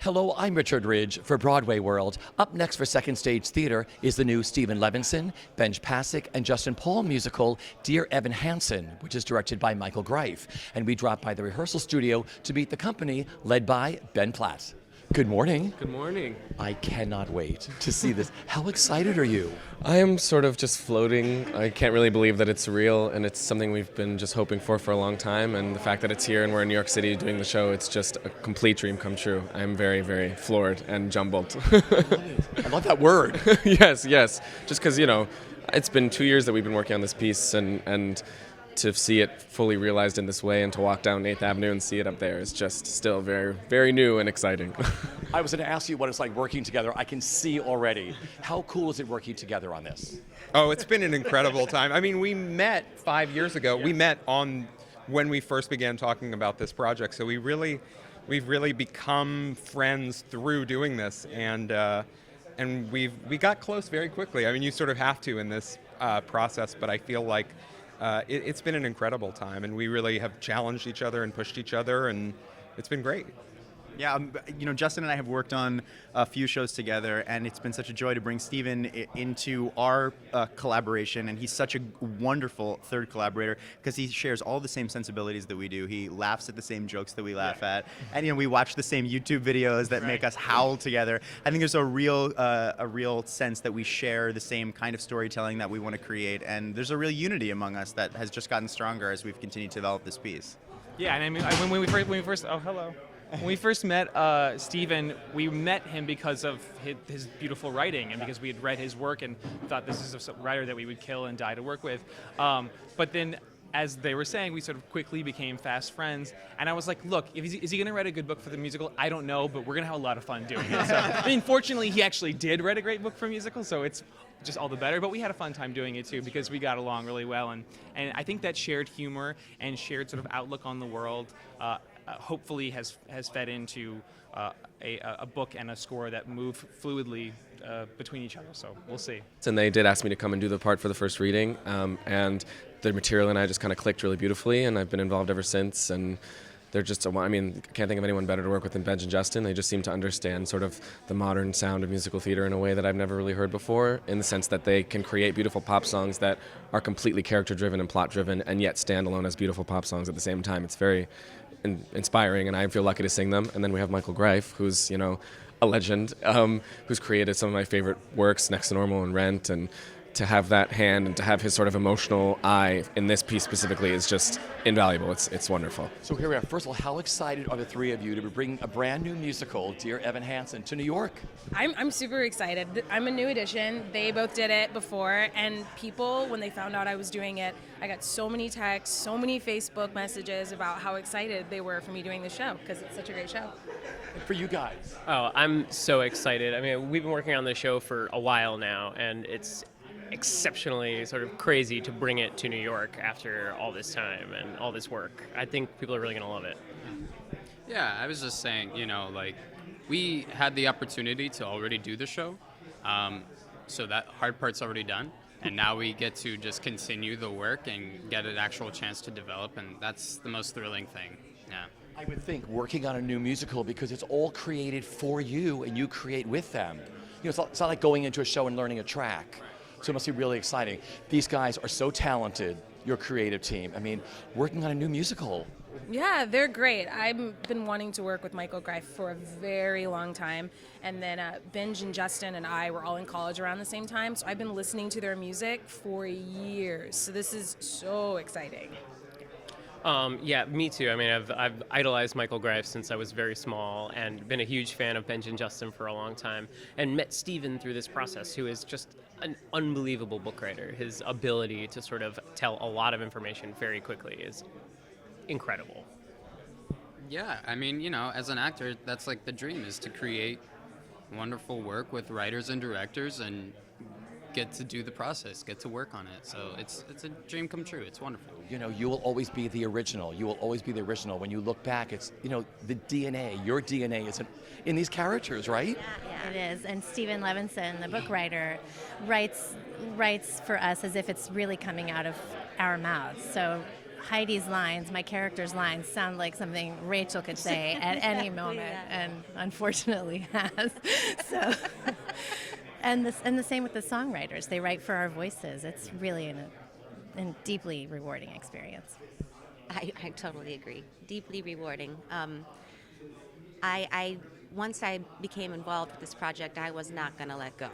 Hello, I'm Richard Ridge for Broadway World. Up next for Second Stage Theater is the new Stephen Levinson, Ben Pasek, and Justin Paul musical, Dear Evan Hansen, which is directed by Michael Greif. And we dropped by the rehearsal studio to meet the company led by Ben Platt. Good morning. Good morning. I cannot wait to see this. How excited are you? I am sort of just floating. I can't really believe that it's real, and it's something we've been just hoping for a long time. And the fact that it's here and we're in New York City doing the show, it's just a complete dream come true. I'm very, very floored and jumbled. I love that word. Yes. Just because, it's been 2 years that we've been working on this piece, and to see it fully realized in this way and to walk down 8th Avenue and see it up there is just still very, very new and exciting. I was going to ask you what it's like working together. I can see already. How cool is it working together on this? Oh, it's been an incredible time. I mean, we met 5 years ago. Yeah. We met when we first began talking about this project. So we've really become friends through doing this, and we got close very quickly. I mean, you sort of have to in this process, but I feel like it's been an incredible time, and we really have challenged each other and pushed each other, and it's been great. Yeah, Justin and I have worked on a few shows together, and it's been such a joy to bring Stephen into our collaboration, and he's such a wonderful third collaborator because he shares all the same sensibilities that we do. He laughs at the same jokes that we laugh at, and we watch the same YouTube videos that make us howl together. I think there's a real sense that we share the same kind of storytelling that we want to create, and there's a real unity among us that has just gotten stronger as we've continued to develop this piece. Yeah, and I mean, when we first oh, hello. When we first met Stephen, we met him because of his beautiful writing and because we had read his work and thought this is a writer that we would kill and die to work with. But then, as they were saying, we sort of quickly became fast friends. And I was like, look, is he going to write a good book for the musical? I don't know, but we're going to have a lot of fun doing it. So, I mean, fortunately, he actually did write a great book for a musical, so it's just all the better. But we had a fun time doing it, too, because we got along really well. And I think that shared humor and shared sort of outlook on the world hopefully has fed into a book and a score that move fluidly between each other. So we'll see. And they did ask me to come and do the part for the first reading, and the material and I just kind of clicked really beautifully, and I've been involved ever since. And they're just, I can't think of anyone better to work with than Ben and Justin. They just seem to understand sort of the modern sound of musical theater in a way that I've never really heard before, in the sense that they can create beautiful pop songs that are completely character-driven and plot-driven and yet stand alone as beautiful pop songs at the same time. It's very inspiring, and I feel lucky to sing them. And then we have Michael Greif, who's, a legend, who's created some of my favorite works, Next to Normal and Rent, and to have that hand and to have his sort of emotional eye in this piece specifically is just invaluable. It's wonderful. So here we are. First of all, how excited are the three of you to bring a brand new musical, Dear Evan Hansen, to New York? I'm super excited. I'm a new addition. They both did it before, and people, when they found out I was doing it, I got so many texts, so many Facebook messages about how excited they were for me doing the show, because it's such a great show. And for you guys? Oh, I'm so excited. I mean, we've been working on the show for a while now, and it's exceptionally sort of crazy to bring it to New York after all this time and all this work. I think people are really going to love it. Yeah, I was just saying, we had the opportunity to already do the show, so that hard part's already done, and now we get to just continue the work and get an actual chance to develop, and that's the most thrilling thing. Yeah. I would think working on a new musical, because it's all created for you and you create with them. It's not like going into a show and learning a track. So it must be really exciting. These guys are so talented, your creative team. I mean, working on a new musical. Yeah, they're great. I've been wanting to work with Michael Greif for a very long time. And then Ben and Justin and I were all in college around the same time. So I've been listening to their music for years. So this is so exciting. Yeah, me too. I mean, I've idolized Michael Greif since I was very small and been a huge fan of Ben and Justin for a long time, and met Stephen through this process, who is just an unbelievable book writer. His ability to sort of tell a lot of information very quickly is incredible. Yeah, I mean, as an actor, that's like the dream, is to create wonderful work with writers and directors and get to do the process, get to work on it. So it's a dream come true. It's wonderful. You will always be the original. You will always be the original. When you look back, it's, the DNA, your DNA is in these characters, right? Yeah, it is. And Stephen Levinson, the book writer, writes for us as if it's really coming out of our mouths. So Heidi's lines, my character's lines, sound like something Rachel could say at any moment, and unfortunately has. So, and the same with the songwriters. They write for our voices. It's really a deeply rewarding experience. I totally agree. Deeply rewarding. I once I became involved with this project, I was not going to let go.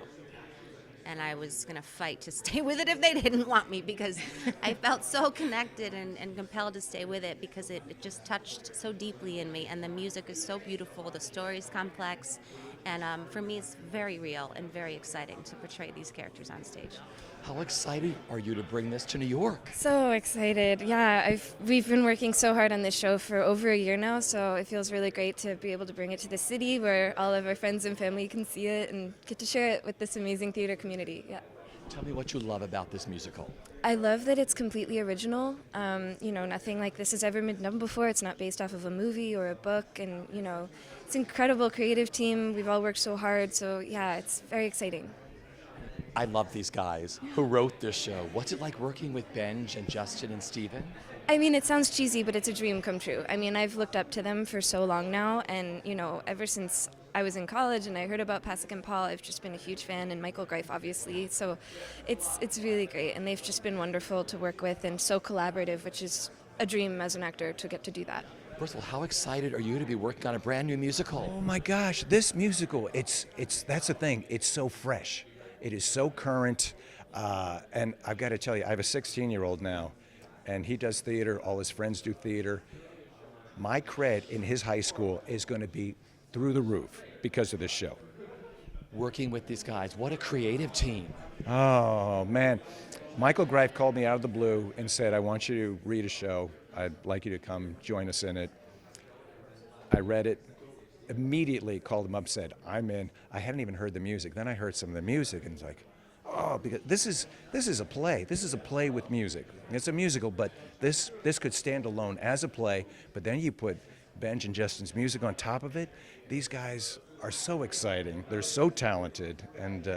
And I was going to fight to stay with it if they didn't want me, because I felt so connected and compelled to stay with it because it just touched so deeply in me. And the music is so beautiful, the story is complex, and for me it's very real and very exciting to portray these characters on stage. How excited are you to bring this to New York? So excited. Yeah, we've been working so hard on this show for over a year now, so it feels really great to be able to bring it to the city where all of our friends and family can see it and get to share it with this amazing theater community. Yeah. Tell me what you love about this musical. I love that it's completely original. Nothing like this has ever been done before. It's not based off of a movie or a book, and it's an incredible creative team. We've all worked so hard, so yeah, it's very exciting. I love these guys who wrote this show. What's it like working with Benj and Justin and Stephen? I mean, it sounds cheesy, but it's a dream come true. I mean, I've looked up to them for so long now, and ever since I was in college and I heard about Pasek and Paul, I've just been a huge fan, and Michael Greif, obviously. So it's really great, and they've just been wonderful to work with and so collaborative, which is a dream as an actor to get to do that. First of all, how excited are you to be working on a brand new musical? Oh my gosh, this musical, it's that's the thing, it's so fresh. It is so current, and I've got to tell you, I have a 16-year-old now, and he does theater, all his friends do theater. My cred in his high school is going to be through the roof because of this show. Working with these guys, what a creative team. Oh, man. Michael Greif called me out of the blue and said, I want you to read a show. I'd like you to come join us in it. I read it. Immediately called him up, said, I'm in. I hadn't even heard the music. Then I heard some of the music, and it's like, oh, because this is a play. This is a play with music. It's a musical, but this could stand alone as a play, but then you put Benj and Justin's music on top of it. These guys are so exciting. They're so talented, and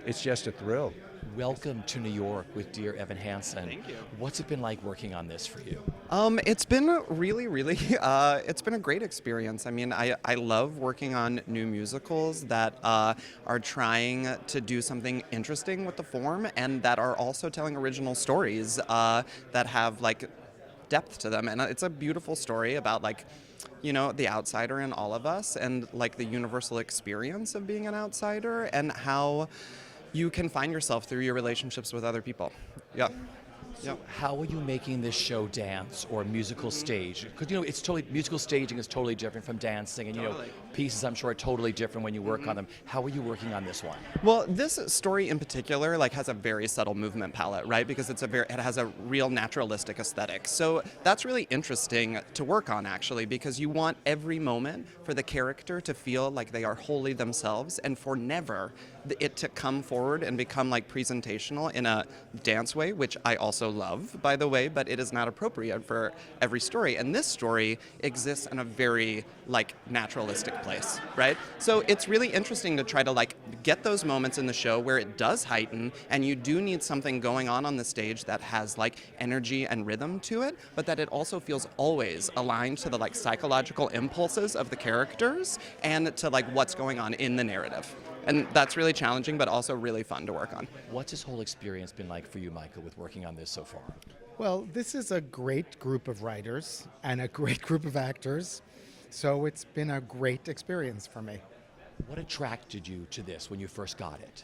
it's just a thrill. Welcome to New York with dear Evan Hansen. Thank you. What's it been like working on this for you? It's been really, it's been a great experience. I mean, I love working on new musicals that are trying to do something interesting with the form and that are also telling original stories that have depth to them. And it's a beautiful story about the outsider in all of us and the universal experience of being an outsider and how you can find yourself through your relationships with other people. Yeah. So how are you making this show dance or musical stage? Because it's totally, musical staging is totally different from dancing, and Totally. Pieces I'm sure are totally different when you work on them. How are you working on this one? Well, this story in particular has a very subtle movement palette, right? Because it has a real naturalistic aesthetic. So that's really interesting to work on, actually, because you want every moment for the character to feel like they are wholly themselves, and for never it to come forward and become presentational in a dance way, which I also love, by the way, but it is not appropriate for every story. And this story exists in a very naturalistic place, right? So it's really interesting to try to get those moments in the show where it does heighten, and you do need something going on the stage that has energy and rhythm to it, but that it also feels always aligned to the psychological impulses of the characters and to what's going on in the narrative. And that's really challenging, but also really fun to work on. What's this whole experience been like for you, Michael, with working on this so far? Well, this is a great group of writers and a great group of actors, so it's been a great experience for me. What attracted you to this when you first got it?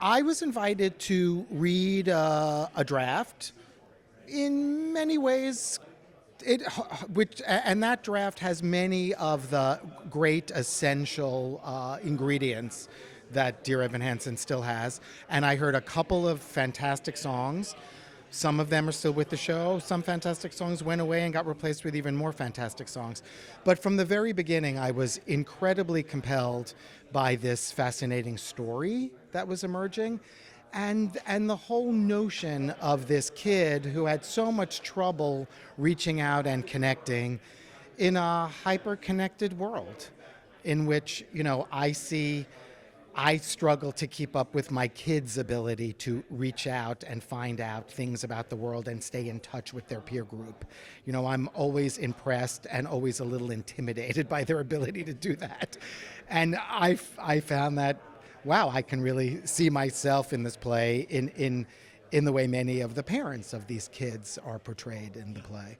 I was invited to read a draft. In many ways, that draft has many of the great essential ingredients that Dear Evan Hansen still has. And I heard a couple of fantastic songs. Some of them are still with the show. Some fantastic songs went away and got replaced with even more fantastic songs. But from the very beginning, I was incredibly compelled by this fascinating story that was emerging. And the whole notion of this kid who had so much trouble reaching out and connecting in a hyper-connected world in which, I I struggle to keep up with my kids' ability to reach out and find out things about the world and stay in touch with their peer group. You know, I'm always impressed and always a little intimidated by their ability to do that. And I found that, wow, I can really see myself in this play in the way many of the parents of these kids are portrayed in the play.